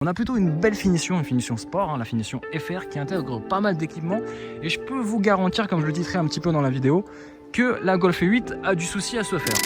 On a plutôt une belle finition, une finition sport, la finition FR qui intègre pas mal d'équipements. Et je peux vous garantir, comme je le titrerai un petit peu dans la vidéo, que la Golf 8 a du souci à se faire.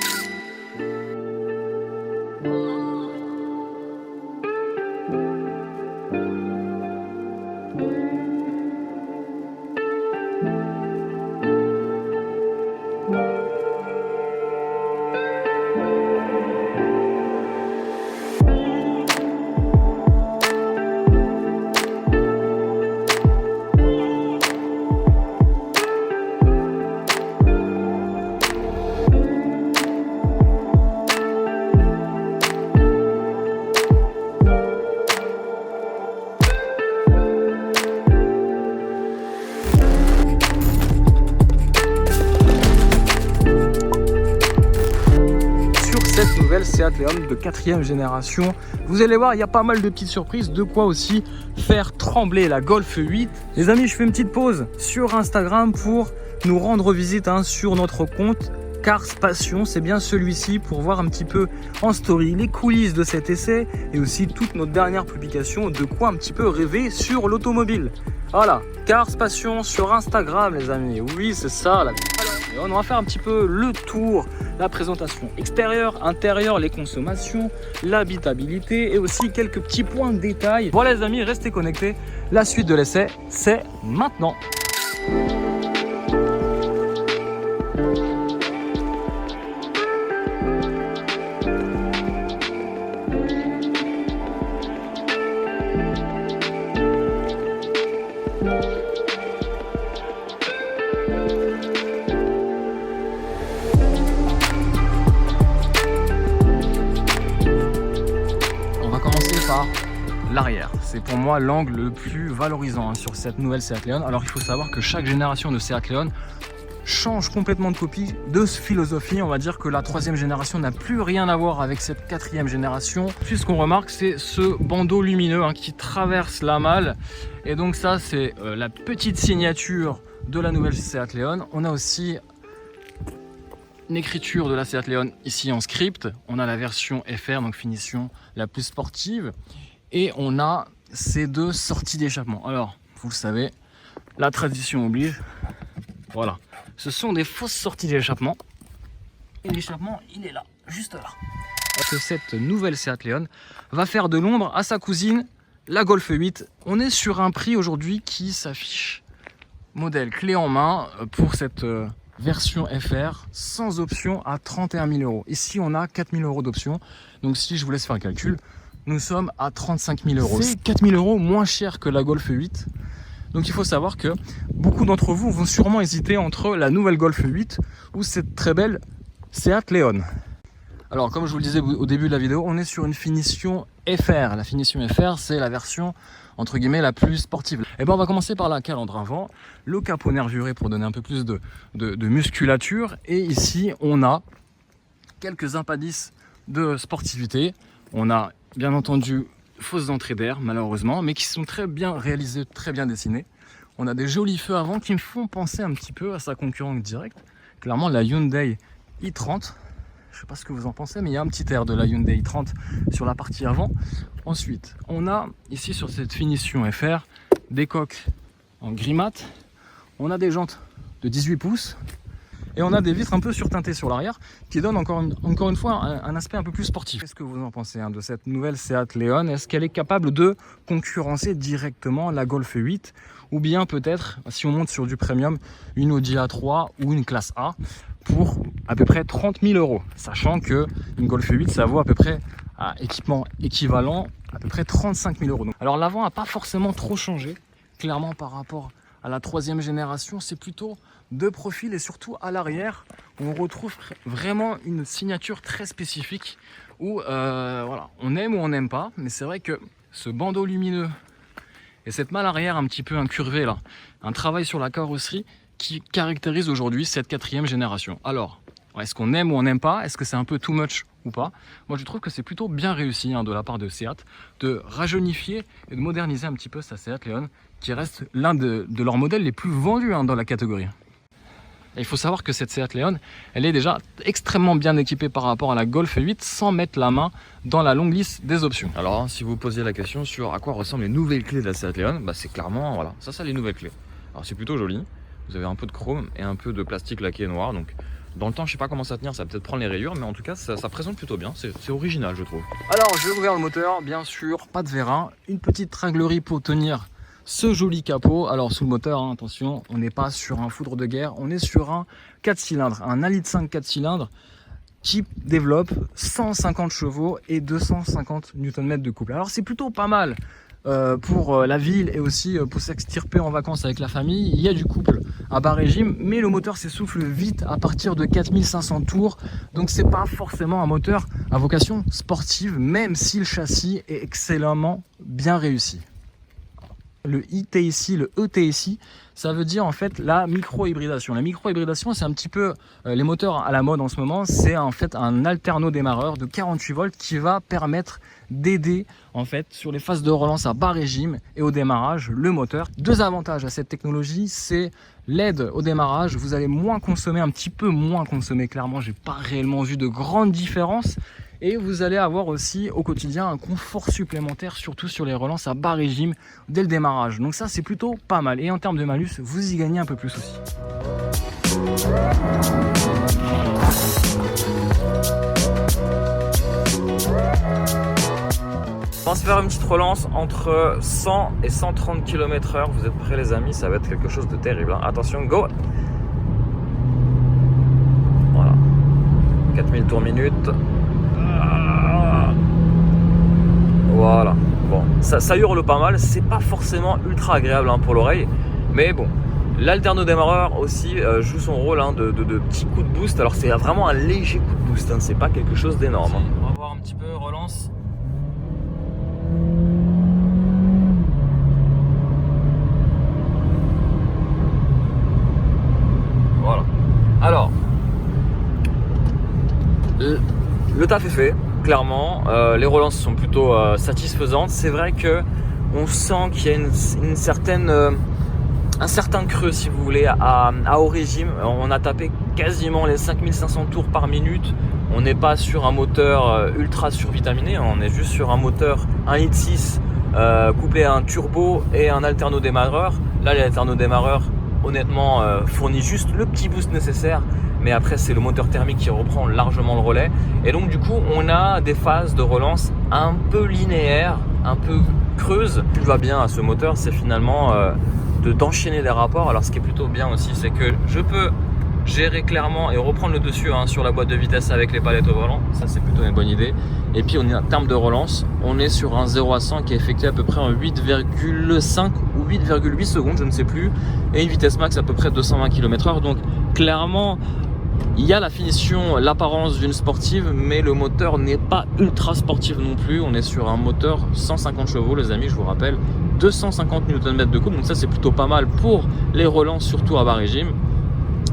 Cette nouvelle Seat Leon de 4e génération, vous allez voir, il y a pas mal de petites surprises, de quoi aussi faire trembler la Golf 8. Les amis, je fais une petite pause sur Instagram pour nous rendre visite sur notre compte Cars Passion, c'est bien celui-ci, pour voir un petit peu en story les coulisses de cet essai et aussi toutes nos dernières publications, de quoi un petit peu rêver sur l'automobile. Voilà, Cars Passion sur Instagram les amis, oui c'est ça. Et on va faire un petit peu le tour, la présentation extérieure, intérieure, les consommations, l'habitabilité et aussi quelques petits points de détail. Voilà les amis, restez connectés, la suite de l'essai c'est maintenant. Par l'arrière, c'est pour moi l'angle le plus valorisant sur cette nouvelle Seat Leon. Alors il faut savoir que chaque génération de Seat Leon change complètement de copie, de philosophie. On va dire que la 3e génération n'a plus rien à voir avec cette 4e génération. Puis ce qu'on remarque, c'est ce bandeau lumineux qui traverse la malle, et donc ça c'est la petite signature de la nouvelle Seat Leon. On a aussi une écriture de la Seat Leon ici en script. On a la version FR, donc finition la plus sportive, et on a ces deux sorties d'échappement. Alors vous le savez, la tradition oblige, voilà, ce sont des fausses sorties d'échappement, et l'échappement il est là, juste là. Parce que cette nouvelle Seat Leon va faire de l'ombre à sa cousine, la Golf 8. On est sur un prix aujourd'hui qui s'affiche modèle clé en main pour cette version FR sans option à 31 000 €. Ici on a 4 000 € d'option, donc si je vous laisse faire le calcul, nous sommes à 35 000 €. C'est 4 000 € moins cher que la Golf 8. Donc il faut savoir que beaucoup d'entre vous vont sûrement hésiter entre la nouvelle Golf 8 ou cette très belle Seat Leon. Alors comme je vous le disais au début de la vidéo, on est sur une finition FR. La finition FR, c'est la version entre guillemets la plus sportive. Et ben on va commencer par la calandre avant, le capot nervuré pour donner un peu plus de musculature, et ici on a quelques appendices de sportivité. On a bien entendu fausses entrées d'air malheureusement, mais qui sont très bien réalisées, très bien dessinées. On a des jolis feux avant qui me font penser un petit peu à sa concurrente directe, clairement la Hyundai i30. Je ne sais pas ce que vous en pensez, mais il y a un petit air de la Hyundai i30 sur la partie avant. Ensuite, on a ici sur cette finition FR des coques en gris mat. On a des jantes de 18 pouces et on a des vitres un peu surteintées sur l'arrière qui donnent encore une fois un aspect un peu plus sportif. Qu'est-ce que vous en pensez de cette nouvelle Seat Leon? Est-ce qu'elle est capable de concurrencer directement la Golf 8, ou bien peut-être, si on monte sur du premium, une Audi A3 ou une classe A pour à peu près 30 000 €, sachant que une Golf 8 ça vaut à peu près à équipement équivalent à peu près 35 000 €. Alors l'avant n'a pas forcément trop changé, clairement par rapport à la 3e génération, c'est plutôt de profil, et surtout à l'arrière on retrouve vraiment une signature très spécifique où voilà, on aime ou on n'aime pas, mais c'est vrai que ce bandeau lumineux et cette malle arrière un petit peu incurvée là, un travail sur la carrosserie qui caractérise aujourd'hui cette 4e génération. Alors, est-ce qu'on aime ou on n'aime pas? Est-ce que c'est un peu too much ou pas? Moi je trouve que c'est plutôt bien réussi de la part de Seat de rajeunifier et de moderniser un petit peu sa Seat Leon, qui reste l'un de leurs modèles les plus vendus dans la catégorie. Et il faut savoir que cette Seat Leon, elle est déjà extrêmement bien équipée par rapport à la Golf 8 sans mettre la main dans la longue liste des options. Alors, si vous posiez la question sur à quoi ressemblent les nouvelles clés de la Seat Leon, bah, c'est clairement, voilà, ça les nouvelles clés. Alors, c'est plutôt joli. Vous avez un peu de chrome et un peu de plastique laqué noir. Donc, dans le temps, je sais pas comment ça va tenir, ça va peut-être prendre les rayures, mais en tout cas, ça présente plutôt bien. C'est original, je trouve. Alors, je vais ouvrir le moteur, bien sûr, pas de vérin, une petite tringlerie pour tenir ce joli capot. Alors sous le moteur, hein, attention, on n'est pas sur un foudre de guerre, on est sur un 4 cylindres, un 1,5 litre 4 cylindres qui développe 150 chevaux et 250 Nm de couple. Alors c'est plutôt pas mal pour la ville et aussi pour s'extirper en vacances avec la famille. Il y a du couple à bas régime, mais le moteur s'essouffle vite à partir de 4500 tours, donc c'est pas forcément un moteur à vocation sportive, même si le châssis est excellemment bien réussi. Le ITSI, le ETSI, ça veut dire en fait la micro-hybridation. La micro-hybridation, c'est un petit peu les moteurs à la mode en ce moment. C'est en fait un alterno-démarreur de 48 volts qui va permettre d'aider en fait sur les phases de relance à bas régime et au démarrage le moteur. Deux avantages à cette technologie, c'est l'aide au démarrage. Vous allez moins consommer, un petit peu moins consommer clairement. J'ai pas réellement vu de grande différence. Et vous allez avoir aussi au quotidien un confort supplémentaire, surtout sur les relances à bas régime dès le démarrage. Donc ça, c'est plutôt pas mal. Et en termes de malus, vous y gagnez un peu plus aussi. On va se faire une petite relance entre 100 et 130 km/h. Vous êtes prêts les amis, ça va être quelque chose de terrible. Hein. Attention, go! Voilà. 4000 tours minute. Voilà, bon, ça hurle pas mal, c'est pas forcément ultra agréable hein, pour l'oreille, mais bon, l'alterno démarreur aussi joue son rôle hein, de petit coup de boost. Alors c'est vraiment un léger coup de boost, hein, c'est pas quelque chose d'énorme. Hein. On va voir un petit peu relance. Voilà. Alors, le taf est fait. Clairement, les relances sont plutôt satisfaisantes. C'est vrai que on sent qu'il y a une certaine, un certain creux, si vous voulez, à haut régime. On a tapé quasiment les 5500 tours par minute. On n'est pas sur un moteur ultra survitaminé. On est juste sur un moteur 1,6 litre couplé à un turbo et un alterno démarreur. Là, l'alterno démarreur, honnêtement, fournit juste le petit boost nécessaire. Mais après c'est le moteur thermique qui reprend largement le relais et donc du coup on a des phases de relance un peu linéaires, un peu creuses. Ce qui va bien à ce moteur, c'est finalement d'enchaîner les rapports. Alors ce qui est plutôt bien aussi, c'est que je peux gérer clairement et reprendre le dessus hein, sur la boîte de vitesse avec les palettes au volant. Ça c'est plutôt une bonne idée. Et puis on est en termes de relance, on est sur un 0 à 100 qui est effectué à peu près en 8,5 ou 8,8 secondes, je ne sais plus, et une vitesse max à peu près 220 km/h. Donc clairement il y a la finition, l'apparence d'une sportive, mais le moteur n'est pas ultra sportif non plus. On est sur un moteur 150 chevaux, les amis, je vous rappelle, 250 Nm de couple. Donc ça, c'est plutôt pas mal pour les relances, surtout à bas régime.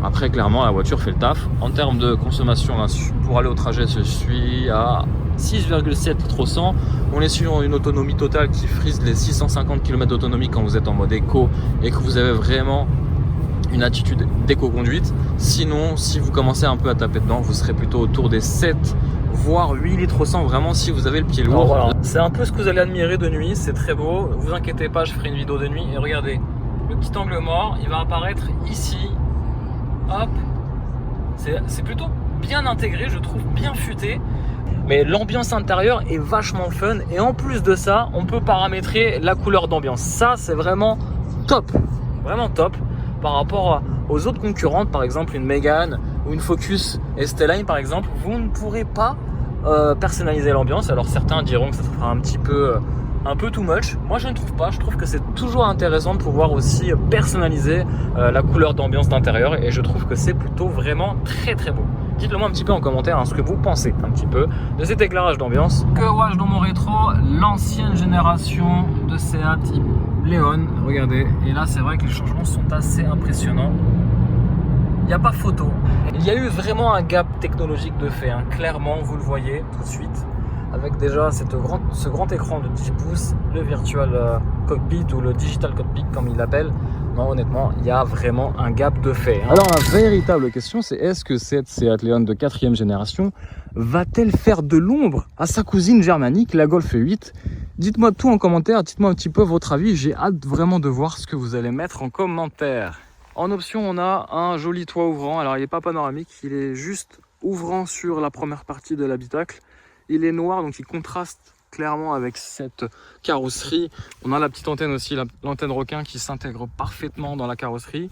Après, clairement, la voiture fait le taf. En termes de consommation, là, pour aller au trajet, je suis à 6,7 litres au 100. On est sur une autonomie totale qui frise les 650 km d'autonomie quand vous êtes en mode éco et que vous avez vraiment une attitude d'éco-conduite. Sinon, si vous commencez un peu à taper dedans, vous serez plutôt autour des 7 voire 8 litres au 100 vraiment si vous avez le pied lourd. Voilà. C'est un peu ce que vous allez admirer de nuit, c'est très beau. Vous inquiétez pas, je ferai une vidéo de nuit et regardez, le petit angle mort, il va apparaître ici. Hop, c'est plutôt bien intégré, je trouve bien futé. Mais l'ambiance intérieure est vachement fun et en plus de ça, on peut paramétrer la couleur d'ambiance. Ça, c'est vraiment top, vraiment top. Par rapport aux autres concurrentes, par exemple une Mégane ou une Focus ST-Line par exemple, vous ne pourrez pas personnaliser l'ambiance. Alors certains diront que ça sera un peu too much. Moi je ne trouve pas, je trouve que c'est toujours intéressant de pouvoir aussi personnaliser la couleur d'ambiance d'intérieur et je trouve que c'est plutôt vraiment très très beau. Dites-le moi un petit peu en commentaire hein, ce que vous pensez un petit peu de cet éclairage d'ambiance. Que vois-je dans mon rétro? L'ancienne génération de Seat Leon, regardez, et là c'est vrai que les changements sont assez impressionnants. Il n'y a pas photo. Il y a eu vraiment un gap technologique de fait, hein. Clairement vous le voyez tout de suite, avec déjà ce grand écran de 10 pouces, le Virtual Cockpit ou le Digital Cockpit comme il l'appelle. maintenant, honnêtement, il y a vraiment un gap de fait. Alors la véritable question, c'est est-ce que cette Seat Leon de 4e génération va-t-elle faire de l'ombre à sa cousine germanique, la Golf 8? Dites-moi tout en commentaire, dites-moi un petit peu votre avis, j'ai hâte vraiment de voir ce que vous allez mettre en commentaire. En option, on a un joli toit ouvrant. Alors il n'est pas panoramique, il est juste ouvrant sur la première partie de l'habitacle. Il est noir, donc il contraste clairement avec cette carrosserie. On a la petite antenne aussi, l'antenne requin qui s'intègre parfaitement dans la carrosserie.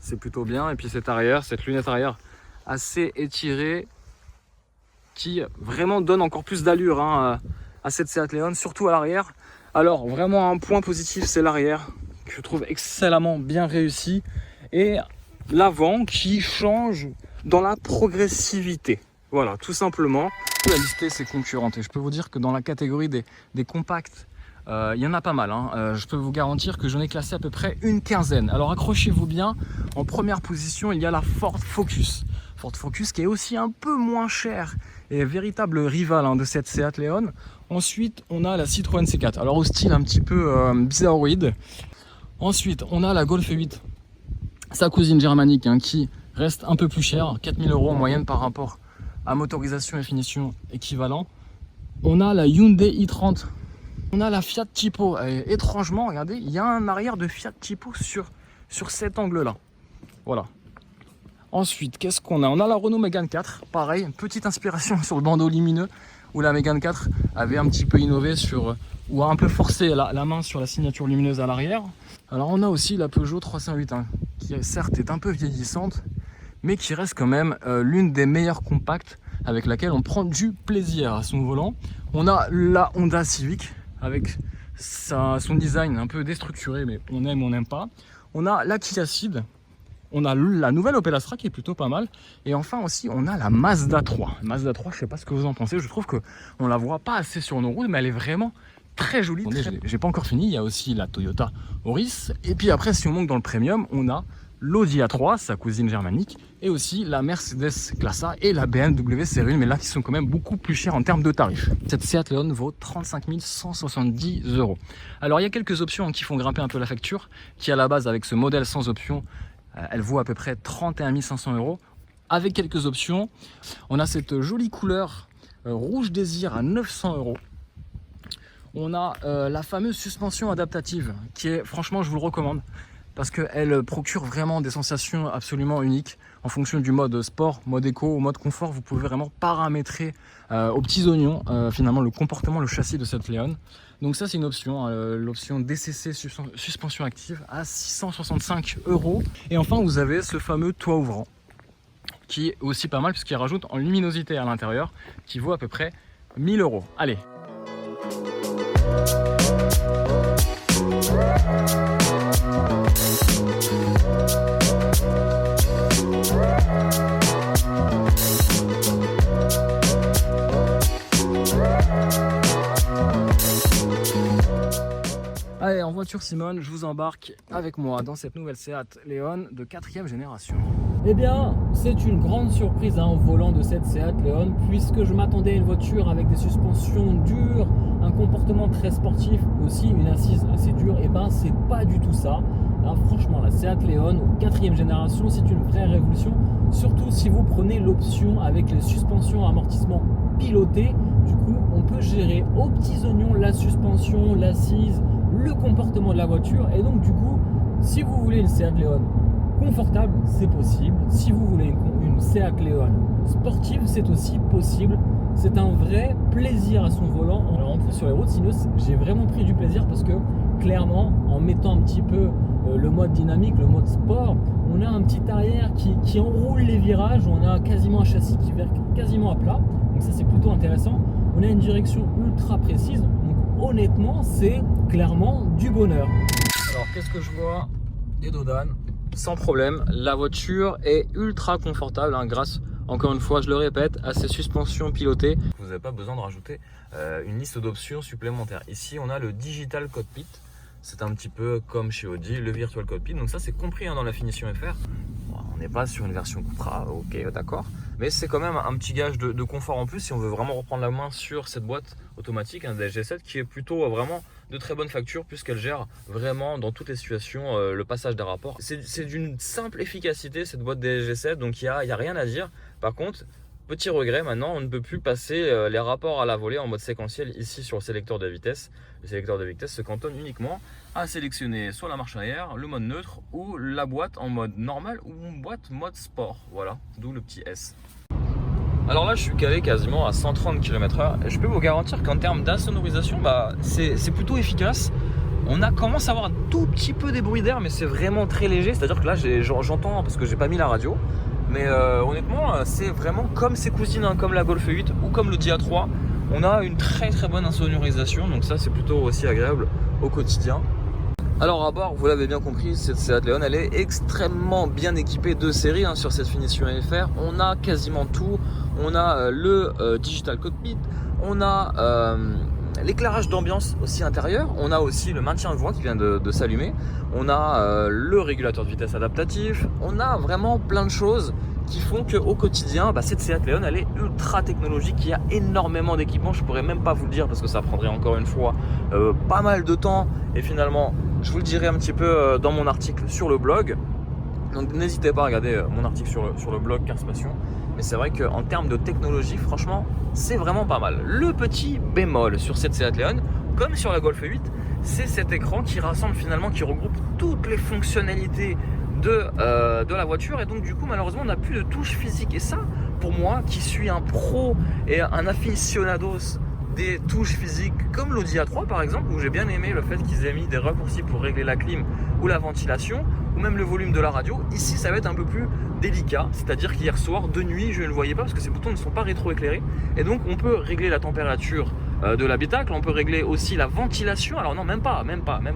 C'est plutôt bien. Et puis cette lunette arrière assez étirée qui vraiment donne encore plus d'allure à cette Seat Leon, surtout à l'arrière. Alors vraiment un point positif, c'est l'arrière que je trouve excellemment bien réussi et l'avant qui change dans la progressivité. Voilà, tout simplement. Je peux lister ses concurrentes et je peux vous dire que dans la catégorie des compacts, il y en a pas mal. Je peux vous garantir que j'en ai classé à peu près une quinzaine. Alors accrochez-vous bien, en première position, il y a la Ford Focus. Ford Focus qui est aussi un peu moins cher et véritable rival de cette Seat Leon. Ensuite, on a la Citroën C4. Alors au style un petit peu bizarroïde. Ensuite, on a la Golf 8, sa cousine germanique qui reste un peu plus chère, 4 000 € en moyenne par rapport à motorisation et finition équivalent. On a la Hyundai i30, on a la Fiat Tipo. Et étrangement, regardez, il y a un arrière de Fiat Tipo sur cet angle-là. Voilà. Ensuite, qu'est-ce qu'on a? On a la Renault Mégane 4, pareil, une petite inspiration sur le bandeau lumineux, où la Mégane 4 avait un petit peu innové ou a un peu forcé la main sur la signature lumineuse à l'arrière. Alors on a aussi la Peugeot 308, qui certes est un peu vieillissante, mais qui reste quand même l'une des meilleures compacts avec laquelle on prend du plaisir à son volant. On a la Honda Civic avec son design un peu déstructuré, mais on aime, on n'aime pas. On a la Kia Ceed, on a la nouvelle Opel Astra qui est plutôt pas mal. Et enfin aussi, on a la Mazda 3. Mazda 3, je sais pas ce que vous en pensez, je trouve qu'on la voit pas assez sur nos routes, mais elle est vraiment très jolie. J'ai pas encore fini, il y a aussi la Toyota Auris. Et puis après, si on monte dans le premium, on a l'Audi A3, sa cousine germanique, et aussi la Mercedes Classe A et la BMW Série 1, mais là qui sont quand même beaucoup plus chers en termes de tarifs. Cette Seat Leon vaut 35 170 €. Alors il y a quelques options qui font grimper un peu la facture, qui à la base avec ce modèle sans option, elle vaut à peu près 31 500 €. Avec quelques options, on a cette jolie couleur rouge désir à 900 €. On a la fameuse suspension adaptative, qui est, franchement, je vous le recommande, parce qu'elle procure vraiment des sensations absolument uniques. En fonction du mode sport, mode éco ou mode confort, vous pouvez vraiment paramétrer aux petits oignons finalement le comportement, le châssis de cette Leon. Donc ça c'est une option, l'option DCC suspension active à 665 €. Et enfin vous avez ce fameux toit ouvrant qui est aussi pas mal puisqu'il rajoute en luminosité à l'intérieur qui vaut à peu près 1 000 €. Allez. Allez, en voiture Simone, je vous embarque avec moi dans cette nouvelle Seat Leon de 4e génération. Eh bien, c'est une grande surprise en volant de cette Seat Leon, puisque je m'attendais à une voiture avec des suspensions dures, un comportement très sportif, aussi une assise assez dure. Et ben, c'est pas du tout ça. Là, franchement, la Seat Leon 4e génération, c'est une vraie révolution, surtout si vous prenez l'option avec les suspensions à amortissement piloté. Du coup, on peut gérer aux petits oignons la suspension, l'assise, le comportement de la voiture. Et donc du coup, si vous voulez une Seat Leon confortable, c'est possible. Si vous voulez une Seat Leon sportive, c'est aussi possible. C'est un vrai plaisir à son volant. Alors en plus sur les routes sinueuses, j'ai vraiment pris du plaisir parce que clairement, en mettant un petit peu le mode dynamique, le mode sport, on a un petit arrière qui enroule les virages. On a quasiment un châssis qui vire quasiment à plat. Donc ça c'est plutôt intéressant. On a une direction ultra précise. Honnêtement, c'est clairement du bonheur. Alors, qu'est-ce que je vois? Des dodanes, sans problème. La voiture est ultra confortable grâce, encore une fois, je le répète, à ces suspensions pilotées. Vous n'avez pas besoin de rajouter une liste d'options supplémentaires. Ici, on a le Digital Cockpit. C'est un petit peu comme chez Audi, le Virtual Cockpit. Donc ça, c'est compris dans la finition FR. On n'est pas sur une version Cupra, ok, d'accord. Mais c'est quand même un petit gage de confort en plus si on veut vraiment reprendre la main sur cette boîte automatique, un DSG7 qui est plutôt vraiment de très bonne facture puisqu'elle gère vraiment dans toutes les situations le passage des rapports. C'est d'une simple efficacité cette boîte DSG7, donc il y a rien à dire. Par contre, petit regret, maintenant on ne peut plus passer les rapports à la volée en mode séquentiel ici sur le sélecteur de vitesse. Le sélecteur de vitesse se cantonne uniquement à sélectionner soit la marche arrière, le mode neutre ou la boîte en mode normal ou une boîte mode sport. Voilà, d'où le petit S. Alors là je suis calé quasiment à 130 km/h et je peux vous garantir qu'en termes d'insonorisation, c'est plutôt efficace. On commence à avoir un tout petit peu des bruits d'air, mais c'est vraiment très léger, c'est à dire que là j'entends parce que j'ai pas mis la radio. Mais honnêtement, c'est vraiment comme ses cousines, hein, comme la Golf 8 ou comme le Dia 3. On a une très bonne insonorisation, donc ça c'est plutôt aussi agréable au quotidien. Alors à bord, vous l'avez bien compris, cette Seat Leon, elle est extrêmement bien équipée de série hein, sur cette finition FR. On a quasiment tout. On a le Digital Cockpit, on a l'éclairage d'ambiance aussi intérieur, on a aussi le maintien de voie qui vient de s'allumer, on a le régulateur de vitesse adaptatif, on a vraiment plein de choses qui font qu'au quotidien, cette Seat Leon elle est ultra technologique, il y a énormément d'équipements, je pourrais même pas vous le dire parce que ça prendrait encore une fois pas mal de temps et finalement je vous le dirai un petit peu dans mon article sur le blog. Donc n'hésitez pas à regarder mon article sur le blog Cars Passion. Mais c'est vrai qu'en termes de technologie, franchement, c'est vraiment pas mal. Le petit bémol sur cette Seat Leon, comme sur la Golf 8, c'est cet écran qui rassemble finalement, qui regroupe toutes les fonctionnalités de la voiture. Et donc du coup, malheureusement, on n'a plus de touche physique. Et ça, pour moi, qui suis un pro et un aficionados des touches physiques comme l'Audi A3 par exemple, où j'ai bien aimé le fait qu'ils aient mis des raccourcis pour régler la clim ou la ventilation ou même le volume de la radio. Ici ça va être un peu plus délicat, c'est-à-dire qu'hier soir de nuit je ne le voyais pas parce que ces boutons ne sont pas rétroéclairés et donc on peut régler la température de l'habitacle, on peut régler aussi la ventilation. Alors non, même pas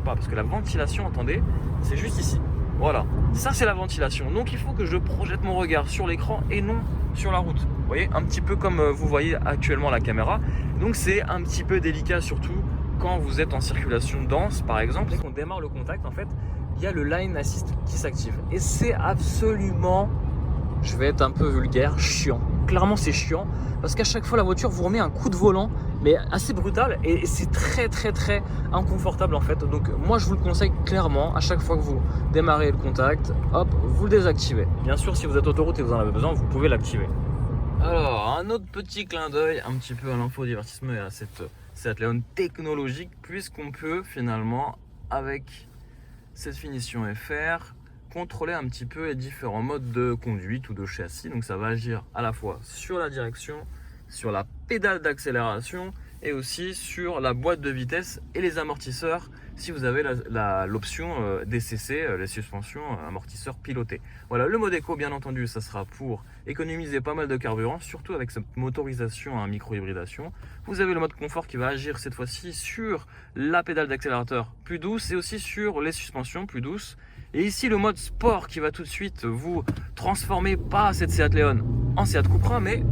parce que la ventilation, attendez, c'est juste ici. Voilà, ça c'est la ventilation. Donc il faut que je projette mon regard sur l'écran et non sur la route. Vous voyez, un petit peu comme vous voyez actuellement la caméra. Donc c'est un petit peu délicat, surtout quand vous êtes en circulation dense par exemple. Dès qu'on démarre le contact, en fait, il y a le Line Assist qui s'active. Et c'est absolument, je vais être un peu vulgaire, chiant. Clairement c'est chiant parce qu'à chaque fois la voiture vous remet un coup de volant mais assez brutal et c'est très inconfortable en fait. Donc moi je vous le conseille clairement, à chaque fois que vous démarrez le contact, hop, vous le désactivez. Bien sûr si vous êtes autoroute et vous en avez besoin, vous pouvez l'activer. Alors un autre petit clin d'œil un petit peu à l'infodivertissement et à cette Leon technologique, puisqu'on peut finalement avec cette finition FR contrôler un petit peu les différents modes de conduite ou de châssis. Donc ça va agir à la fois sur la direction, sur la pédale d'accélération et aussi sur la boîte de vitesse et les amortisseurs si vous avez l'option DCC, les suspensions amortisseurs pilotés. Voilà, le mode éco bien entendu ça sera pour économiser pas mal de carburant, surtout avec cette motorisation à micro-hybridation. Vous avez le mode confort qui va agir cette fois-ci sur la pédale d'accélérateur plus douce et aussi sur les suspensions plus douces. Et ici le mode sport qui va tout de suite vous transformer, pas cette Seat Leon en Seat Cupra, mais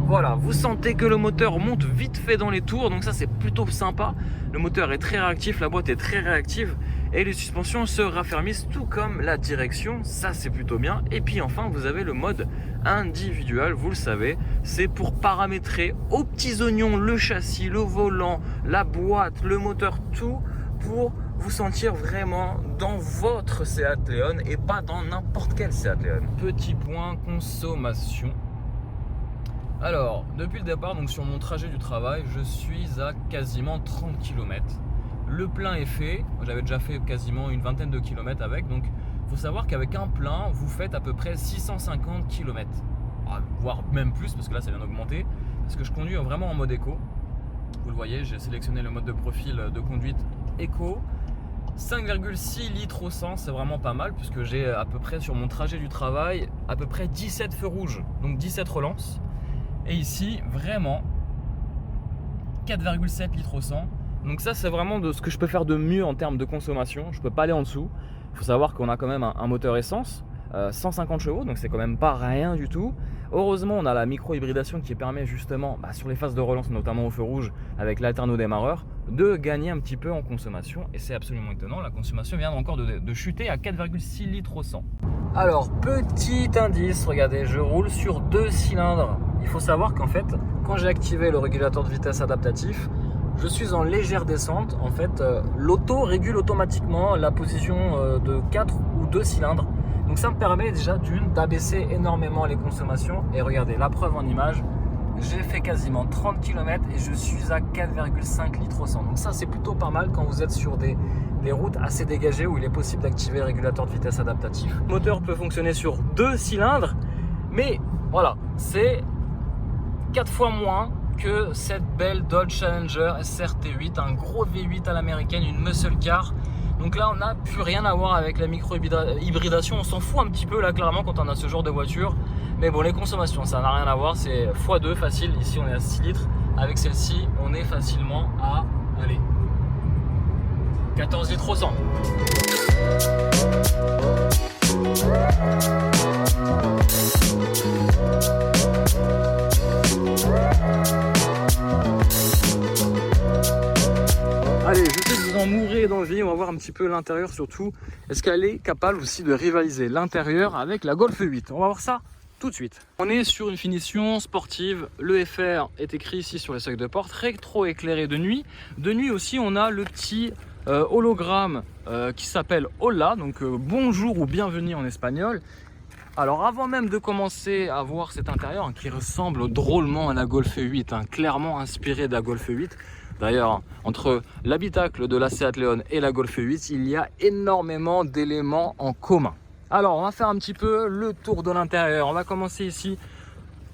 voilà, vous sentez que le moteur monte vite fait dans les tours, donc ça c'est plutôt sympa. Le moteur est très réactif, la boîte est très réactive et les suspensions se raffermissent tout comme la direction, ça c'est plutôt bien. Et puis enfin vous avez le mode individuel, vous le savez, c'est pour paramétrer aux petits oignons le châssis, le volant, la boîte, le moteur, tout pour vous sentir vraiment dans votre Seat Leon et pas dans n'importe quel Seat Leon. Petit point consommation. Alors, depuis le départ, donc sur mon trajet du travail, je suis à quasiment 30 km. Le plein est fait, j'avais déjà fait quasiment une vingtaine de kilomètres avec, donc il faut savoir qu'avec un plein, vous faites à peu près 650 km. Voire même plus, parce que là ça vient d'augmenter, parce que je conduis vraiment en mode éco. Vous le voyez, j'ai sélectionné le mode de profil de conduite éco. 5,6 litres au 100, c'est vraiment pas mal, puisque j'ai à peu près sur mon trajet du travail, à peu près 17 feux rouges, donc 17 relances. Et ici, vraiment, 4,7 litres au 100. Donc ça, c'est vraiment de ce que je peux faire de mieux en termes de consommation. Je peux pas aller en dessous. Il faut savoir qu'on a quand même un moteur essence, 150 chevaux, donc c'est quand même pas rien du tout. Heureusement, on a la micro-hybridation qui permet justement, sur les phases de relance, notamment au feu rouge, avec l'alterno-démarreur, de gagner un petit peu en consommation. Et c'est absolument étonnant, la consommation vient encore de chuter à 4,6 litres au 100. Alors, petit indice, regardez, je roule sur 2 cylindres. Il faut savoir qu'en fait, quand j'ai activé le régulateur de vitesse adaptatif, je suis en légère descente. En fait, l'auto régule automatiquement la position de 4 ou 2 cylindres. Donc ça me permet déjà d'abaisser énormément les consommations. Et regardez, la preuve en image, j'ai fait quasiment 30 km et je suis à 4,5 litres au 100. Donc ça, c'est plutôt pas mal quand vous êtes sur des routes assez dégagées où il est possible d'activer le régulateur de vitesse adaptatif. Le moteur peut fonctionner sur 2 cylindres, mais voilà, c'est 4 fois moins que cette belle Dodge Challenger SRT8, un gros V8 à l'américaine, une muscle car. Donc là, on n'a plus rien à voir avec la micro-hybridation. On s'en fout un petit peu là, clairement, quand on a ce genre de voiture. Mais bon, les consommations, ça n'a rien à voir. C'est x2 facile. Ici, on est à 6 litres. Avec celle-ci, on est facilement à, allez, 14 litres au 100. Allez, je sais que vous en mourrez d'envie, on va voir un petit peu l'intérieur surtout. Est-ce qu'elle est capable aussi de rivaliser l'intérieur avec la Golf 8? On va voir ça tout de suite. On est sur une finition sportive, le FR est écrit ici sur les seuils de porte, rétro-éclairé de nuit. De nuit aussi, on a le petit hologramme qui s'appelle Hola, donc bonjour ou bienvenue en espagnol. Alors avant même de commencer à voir cet intérieur qui ressemble drôlement à la Golf 8, clairement inspiré de la Golf 8. D'ailleurs, entre l'habitacle de la Seat Leon et la Golf 8, il y a énormément d'éléments en commun. Alors, on va faire un petit peu le tour de l'intérieur. On va commencer ici,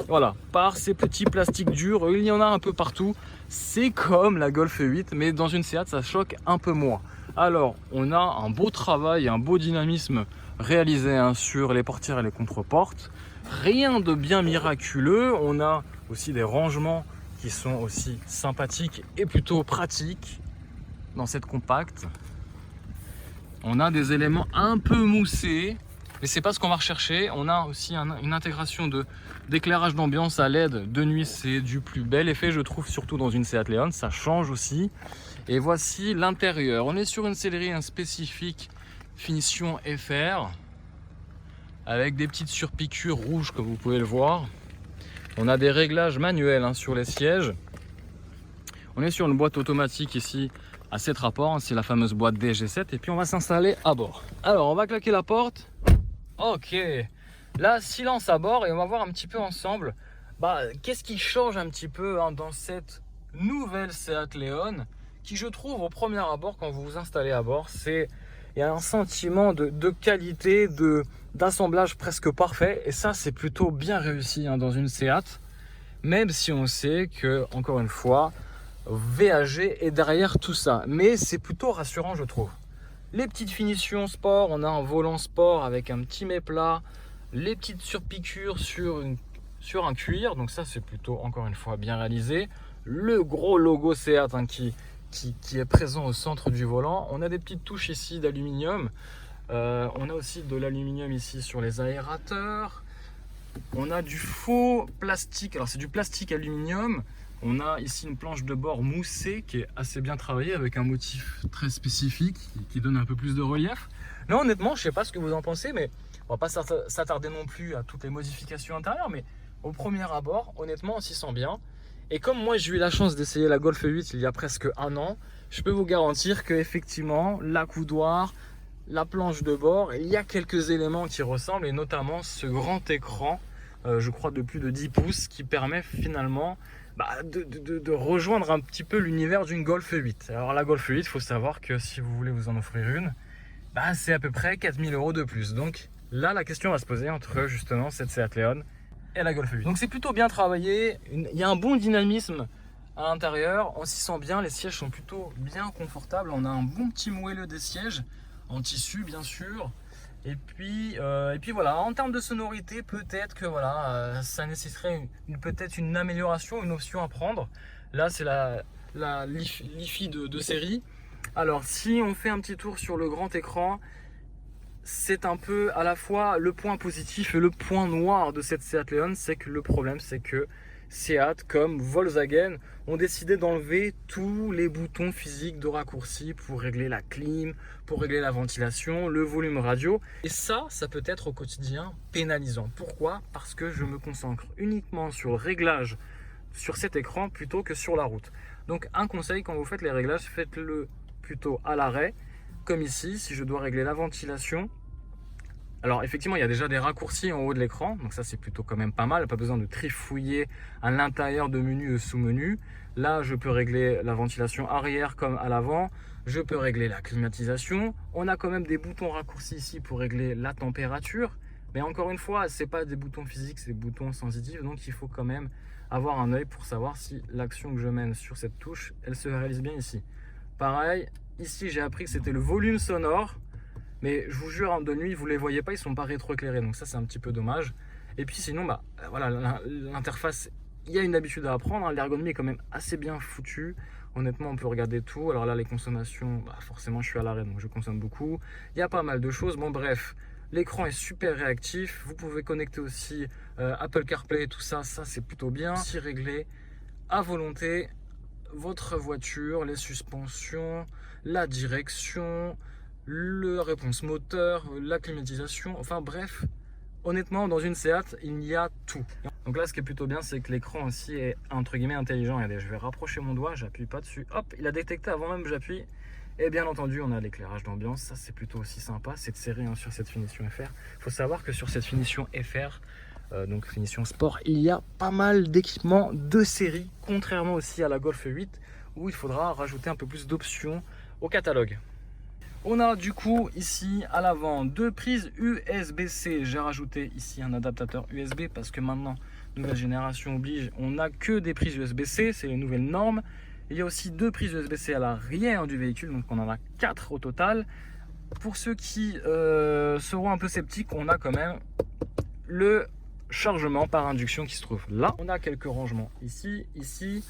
voilà, par ces petits plastiques durs. Il y en a un peu partout. C'est comme la Golf 8, mais dans une Seat, ça choque un peu moins. Alors, on a un beau travail, un beau dynamisme réalisé sur les portières et les contre-portes. Rien de bien miraculeux. On a aussi des rangements qui sont aussi sympathiques et plutôt pratiques dans cette compacte. On a des éléments un peu moussés, mais c'est pas ce qu'on va rechercher. On a aussi une intégration d'éclairage d'ambiance à LED de nuit, c'est du plus bel effet je trouve, surtout dans une Seat Leon, ça change aussi. Et voici l'intérieur. On est sur une sellerie spécifique finition FR avec des petites surpiqûres rouges comme vous pouvez le voir. On a des réglages manuels sur les sièges. On est sur une boîte automatique ici à 7 rapports. C'est la fameuse boîte DG7. Et puis on va s'installer à bord. Alors on va claquer la porte. Ok. Là, silence à bord et on va voir un petit peu ensemble. Qu'est-ce qui change un petit peu dans cette nouvelle Seat Leon qui, je trouve, au premier abord, quand vous vous installez à bord, il y a un sentiment de qualité, d'assemblage presque parfait, et ça c'est plutôt bien réussi dans une Seat, même si on sait que, encore une fois, VAG est derrière tout ça, mais c'est plutôt rassurant je trouve. Les petites finitions sport, on a un volant sport avec un petit méplat, les petites surpiqûres sur un cuir, donc ça c'est plutôt encore une fois bien réalisé. Le gros logo Seat qui est présent au centre du volant. On a des petites touches ici d'aluminium. On a aussi de l'aluminium ici sur les aérateurs. On a du faux plastique. Alors c'est du plastique aluminium. On a ici une planche de bord moussée qui est assez bien travaillée avec un motif très spécifique qui donne un peu plus de relief. Là honnêtement, je sais pas ce que vous en pensez, mais on va pas s'attarder non plus à toutes les modifications intérieures, mais au premier abord, honnêtement, on s'y sent bien. Et comme moi j'ai eu la chance d'essayer la Golf 8 il y a presque un an, je peux vous garantir que effectivement l'accoudoir, la planche de bord, il y a quelques éléments qui ressemblent, et notamment ce grand écran, je crois de plus de 10 pouces, qui permet finalement de rejoindre un petit peu l'univers d'une Golf 8. Alors la Golf 8, il faut savoir que si vous voulez vous en offrir une, c'est à peu près 4000 € de plus. Donc là la question va se poser entre justement cette Seat Leon et la Golf 8. Donc c'est plutôt bien travaillé, il y a un bon dynamisme à l'intérieur, on s'y sent bien, les sièges sont plutôt bien confortables, on a un bon petit moelleux des sièges, en tissu bien sûr, et puis voilà, en termes de sonorité, peut-être que voilà, ça nécessiterait peut-être une amélioration, une option à prendre. Là c'est la Li-Fi de série. Alors si on fait un petit tour sur le grand écran, c'est un peu à la fois le point positif et le point noir de cette Seat Leon, c'est que le problème c'est que Seat comme Volkswagen ont décidé d'enlever tous les boutons physiques de raccourci pour régler la clim, pour régler la ventilation, le volume radio, et ça peut être au quotidien pénalisant. Pourquoi? Parce que je me concentre uniquement sur le réglage sur cet écran plutôt que sur la route. Donc un conseil, quand vous faites les réglages, faites-le plutôt à l'arrêt, comme ici, si je dois régler la ventilation. Alors effectivement, il y a déjà des raccourcis en haut de l'écran, donc ça c'est plutôt quand même pas mal, pas besoin de trifouiller à l'intérieur de menu et sous-menu. Là, je peux régler la ventilation arrière comme à l'avant, je peux régler la climatisation. On a quand même des boutons raccourcis ici pour régler la température, mais encore une fois, c'est pas des boutons physiques, c'est des boutons sensitifs, donc il faut quand même avoir un œil pour savoir si l'action que je mène sur cette touche, elle se réalise bien ici. Pareil, ici j'ai appris que c'était le volume sonore. Mais je vous jure, de nuit, vous ne les voyez pas, ils ne sont pas rétroéclairés. Donc ça, c'est un petit peu dommage. Et puis sinon, bah, voilà, l'interface, il y a une habitude à apprendre. L'ergonomie est quand même assez bien foutue. Honnêtement, on peut regarder tout. Alors là, les consommations, bah, forcément, je suis à l'arrêt, donc je consomme beaucoup. Il y a pas mal de choses. Bon, bref, l'écran est super réactif. Vous pouvez connecter aussi Apple CarPlay et tout ça. Ça, c'est plutôt bien. Si régler à volonté votre voiture, les suspensions, la direction, le réponse moteur, la climatisation, enfin bref, honnêtement dans une Seat il y a tout. Donc là ce qui est plutôt bien c'est que l'écran aussi est entre guillemets intelligent. Regardez, je vais rapprocher mon doigt, j'appuie pas dessus, hop, il a détecté avant même que j'appuie. Et bien entendu on a l'éclairage d'ambiance, ça c'est plutôt aussi sympa, c'est de série sur cette finition FR. Il faut savoir que sur cette finition FR, donc finition sport, il y a pas mal d'équipements de série, contrairement aussi à la Golf 8 où il faudra rajouter un peu plus d'options au catalogue. On a du coup ici à l'avant deux prises USB-C. J'ai rajouté ici un adaptateur USB parce que maintenant, nouvelle génération oblige, on n'a que des prises USB-C, c'est les nouvelles normes. Il y a aussi deux prises USB-C à l'arrière du véhicule, donc on en a 4 au total. Pour ceux qui seront un peu sceptiques, on a quand même le chargement par induction qui se trouve là. On a quelques rangements ici, ici.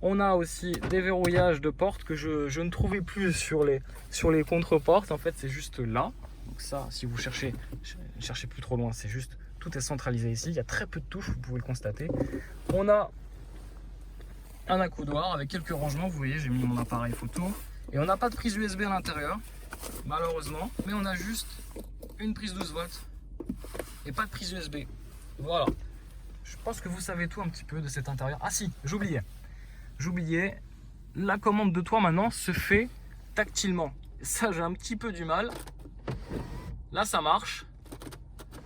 On a aussi des verrouillages de portes que je ne trouvais plus sur les contre-portes. En fait, c'est juste là. Donc ça, si vous cherchez, ne cherchez plus trop loin, c'est juste, tout est centralisé ici. Il y a très peu de touches, vous pouvez le constater. On a un accoudoir avec quelques rangements. Vous voyez, j'ai mis mon appareil photo. Et on n'a pas de prise USB à l'intérieur, malheureusement. Mais on a juste une prise 12 volts et pas de prise USB. Voilà. Je pense que vous savez tout un petit peu de cet intérieur. Ah si, j'oubliais, la commande de toit maintenant se fait tactilement. Ça, j'ai un petit peu du mal. Là, ça marche.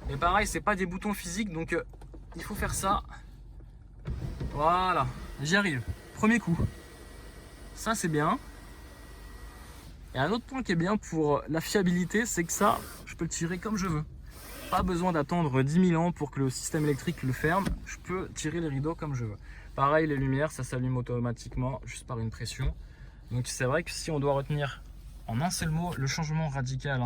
Et pareil, c'est pas des boutons physiques, donc il faut faire ça. Voilà, j'y arrive. Premier coup. Ça, c'est bien. Et un autre point qui est bien pour la fiabilité, c'est que ça, je peux le tirer comme je veux. Pas besoin d'attendre 10 000 ans pour que le système électrique le ferme. Je peux tirer les rideaux comme je veux. Pareil, les lumières, ça s'allume automatiquement juste par une pression. Donc c'est vrai que si on doit retenir en un seul mot le changement radical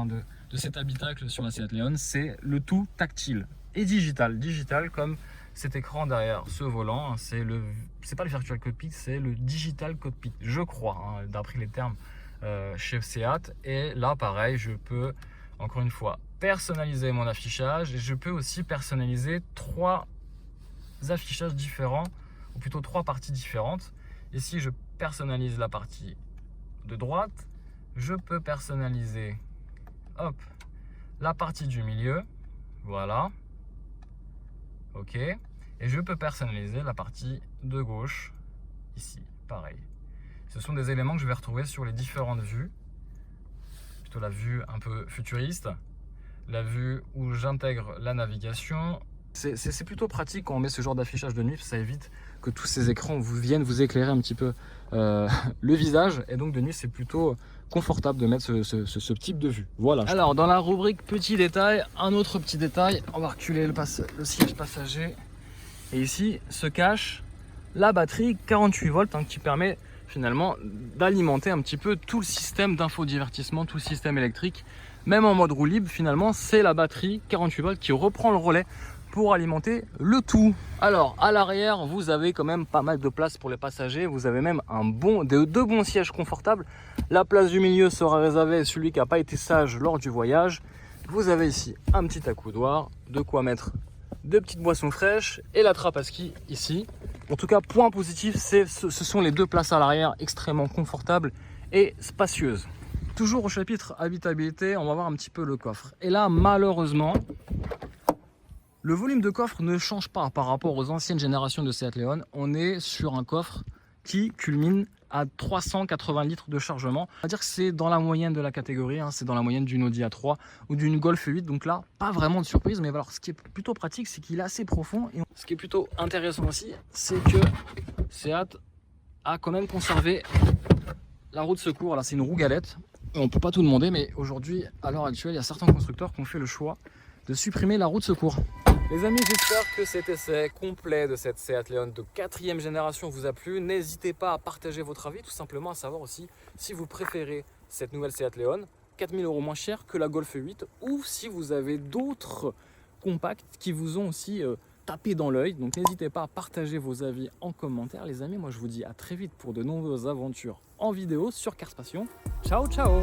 de cet habitacle sur la Seat Leon, c'est le tout tactile et digital. Digital comme cet écran derrière ce volant, c'est pas le virtual cockpit, c'est le digital cockpit, je crois, hein, d'après les termes chez Seat. Et là pareil, je peux encore une fois personnaliser mon affichage et je peux aussi personnaliser 3 affichages différents, ou plutôt 3 parties différentes. Ici je personnalise la partie de droite, je peux personnaliser hop, la partie du milieu, voilà, ok, et je peux personnaliser la partie de gauche, ici, pareil. Ce sont des éléments que je vais retrouver sur les différentes vues, plutôt la vue un peu futuriste, la vue où j'intègre la navigation. C'est plutôt pratique quand on met ce genre d'affichage de nuit, ça évite que tous ces écrans viennent vous éclairer un petit peu le visage, et donc de nuit c'est plutôt confortable de mettre ce type de vue. Voilà. Alors dans la rubrique petit détail, un autre petit détail, on va reculer le siège passager, et ici se cache la batterie 48 volts qui permet finalement d'alimenter un petit peu tout le système d'infodivertissement, tout le système électrique. Même en mode roue libre, finalement c'est la batterie 48 volts qui reprend le relais pour alimenter le tout. Alors à l'arrière, vous avez quand même pas mal de place pour les passagers. Vous avez même deux bons sièges confortables. La place du milieu sera réservée à celui qui n'a pas été sage lors du voyage. Vous avez ici un petit accoudoir, de quoi mettre de petites boissons fraîches et la trappe à ski ici. En tout cas, point positif, ce sont les 2 places à l'arrière extrêmement confortables et spacieuses. Toujours au chapitre habitabilité, on va voir un petit peu le coffre. Et là, malheureusement, le volume de coffre ne change pas par rapport aux anciennes générations de Seat Leon. On est sur un coffre qui culmine à 380 litres de chargement. On va dire que c'est dans la moyenne de la catégorie, hein, c'est dans la moyenne d'une Audi A3 ou d'une Golf 8. Donc là, pas vraiment de surprise, mais alors ce qui est plutôt pratique, c'est qu'il est assez profond. Et ce qui est plutôt intéressant aussi, c'est que Seat a quand même conservé la roue de secours. Là, c'est une roue galette. On peut pas tout demander, mais aujourd'hui, à l'heure actuelle, il y a certains constructeurs qui ont fait le choix de supprimer la roue de secours. Les amis, j'espère que cet essai complet de cette Seat Leon de 4e génération vous a plu. N'hésitez pas à partager votre avis, tout simplement à savoir aussi si vous préférez cette nouvelle Seat Leon, 4 000 € moins cher que la Golf 8, ou si vous avez d'autres compacts qui vous ont aussi tapé dans l'œil. Donc n'hésitez pas à partager vos avis en commentaire. Les amis, moi je vous dis à très vite pour de nombreuses aventures en vidéo sur Cars Passion. Ciao, ciao!